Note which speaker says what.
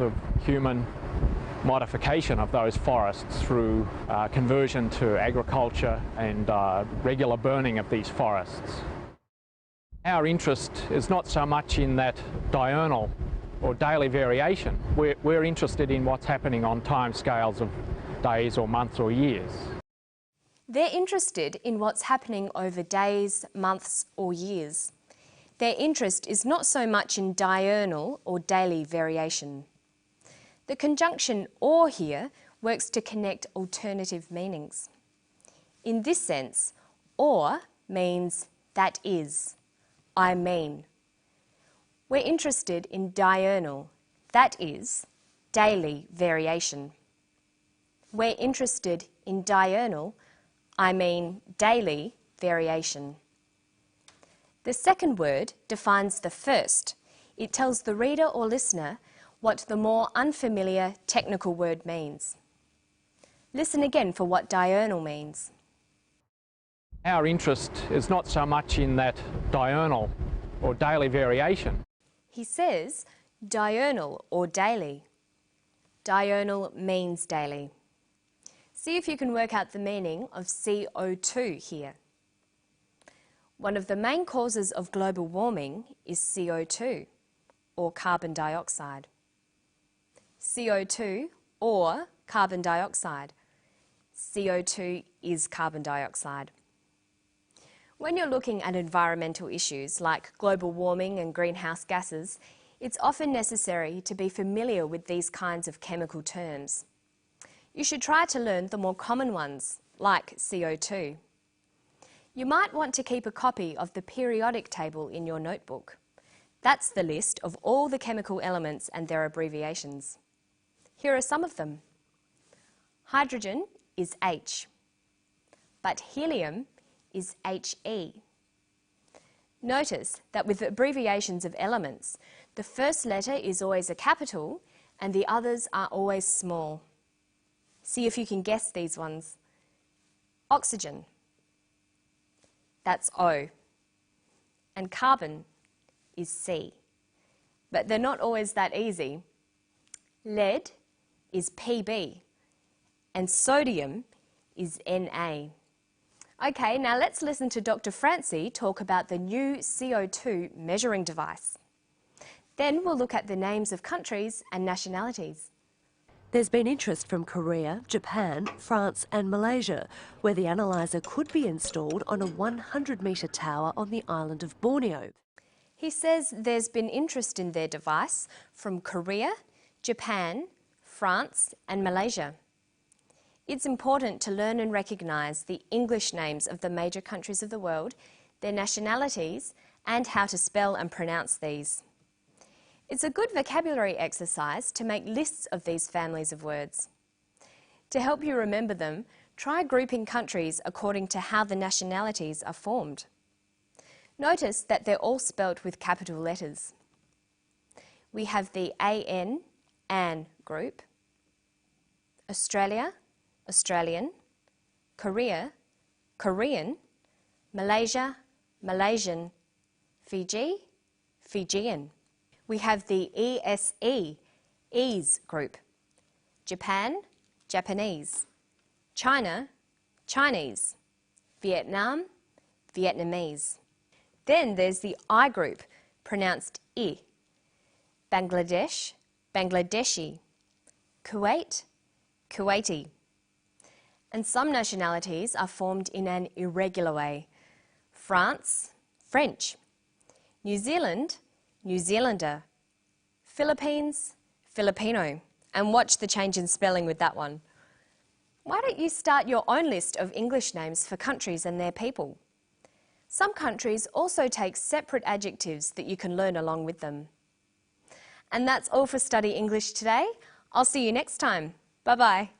Speaker 1: of human modification of those forests through conversion to agriculture and regular burning of these forests. Our interest is not so much in that diurnal or daily variation. We're interested in what's happening on time scales of days or months or years.
Speaker 2: They're interested in what's happening over days, months or years. Their interest is not so much in diurnal or daily variation. The conjunction or here works to connect alternative meanings. In this sense, or means that is, I mean. We're interested in diurnal, that is, daily variation. We're interested in diurnal, I mean daily variation. The second word defines the first. It tells the reader or listener what the more unfamiliar technical word means. Listen again for what diurnal means.
Speaker 1: Our interest is not so much in that diurnal or daily variation.
Speaker 2: He says diurnal or daily. Diurnal means daily. See if you can work out the meaning of CO2 here. One of the main causes of global warming is CO2, or carbon dioxide. CO2 or carbon dioxide. CO2 is carbon dioxide. When you're looking at environmental issues like global warming and greenhouse gases, it's often necessary to be familiar with these kinds of chemical terms. You should try to learn the more common ones, like CO2. You might want to keep a copy of the periodic table in your notebook. That's the list of all the chemical elements and their abbreviations. Here are some of them. Hydrogen is H, but helium is HE. Notice that with abbreviations of elements, the first letter is always a capital and the others are always small. See if you can guess these ones. Oxygen, that's O, and carbon is C. But they're not always that easy. Lead is PB, and sodium is Na. Okay, now let's listen to Dr. Francie talk about the new CO2 measuring device. Then we'll look at the names of countries and nationalities.
Speaker 3: There's been interest from Korea, Japan, France and Malaysia, where the analyser could be installed on a 100-metre tower on the island of Borneo.
Speaker 2: He says there's been interest in their device from Korea, Japan, France and Malaysia. It's important to learn and recognise the English names of the major countries of the world, their nationalities and how to spell and pronounce these. It's a good vocabulary exercise to make lists of these families of words. To help you remember them, try grouping countries according to how the nationalities are formed. Notice that they're all spelt with capital letters. We have the AN group, Australia, Australian, Korea, Korean, Malaysia, Malaysian, Fiji, Fijian. We have the ESE group, Japan, Japanese, China, Chinese, Vietnam, Vietnamese. Then there's the I group, pronounced I, Bangladesh, Bangladeshi, Kuwait, Kuwaiti. And some nationalities are formed in an irregular way. France, French, New Zealand, New Zealander, Philippines, Filipino. And watch the change in spelling with that one. Why don't you start your own list of English names for countries and their people? Some countries also take separate adjectives that you can learn along with them. And that's all for Study English today. I'll see you next time. Bye-bye.